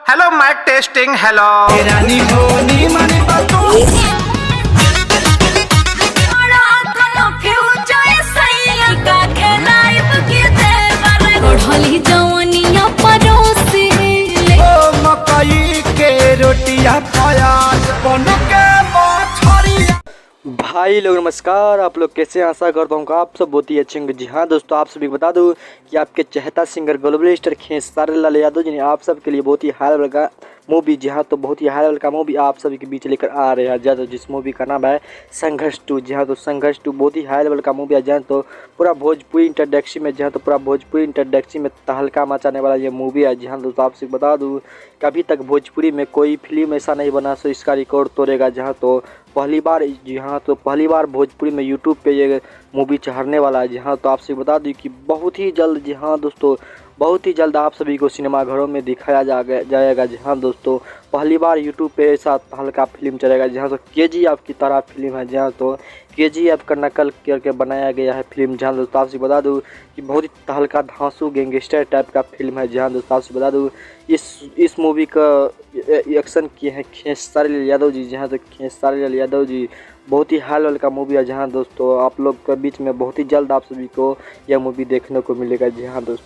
Hello mic testing hello रानी होनी माने बातों मकई के रोटियां प्याज बन के मछरिया। भाई लोग नमस्कार, आप लोग कैसे हैं? आशा करता हूँ कि आप सब बहुत ही अच्छे होंगे। जी हाँ दोस्तों, आप सभी को बता दूं कि आपके चहेता singer global star Khesari Lal Yadav ji ने आप सबके लिए बहुत ही हाई लेवल का मूवी, जी हाँ तो बहुत ही हाई लेवल का मूवी आप सभी के बीच लेकर आ रहे हैं। जहाँ तो जिस मूवी का नाम है संघर्ष 2। जी हाँ तो संघर्ष 2 बहुत ही हाई लेवल का मूवी है। जहाँ तो पूरा भोजपुरी इंटरडेक्सी में, जहाँ तो पूरा भोजपुरी इंटरडेक्सी में तहलका मचाने वाला ये मूवी है। जी हाँ दोस्तों, आपसे बता दूँ कि अभी तक भोजपुरी में कोई फिल्म ऐसा नहीं बना सो इसका रिकॉर्ड तोड़ेगा। जहाँ तो पहली बार, जी हाँ तो पहली बार भोजपुरी में यूट्यूब पे ये मूवी चढ़ने वाला है। जी हाँ तो आपसे बता दूँ कि बहुत ही जल्द, जी हाँ दोस्तों बहुत ही जल्द आप सभी को सिनेमाघरों में दिखाया जाएगा। जी हाँ दोस्तों, पहली बार यूट्यूब पे ऐसा हल्का फिल्म चलेगा। जहाँ तो KGF की तरह फिल्म है। जहाँ तो KGF का नकल करके बनाया गया है फिल्म। जहाँ दोस्तों आपसे बता दूँ कि बहुत ही हल्का धांसू गैंगस्टर टाइप का फिल्म है। जहाँ दोस्तों आपसे बता दूँ इस मूवी का एक्शन किए हैं खेसारी लाल यादव जी। जहाँ तो खेसारी लाल यादव जी बहुत ही हाई लेवल का मूवी है। जहाँ दोस्तों आप लोग के बीच में बहुत ही जल्द आप सभी को यह मूवी देखने को मिलेगा। जी हाँ दोस्तों।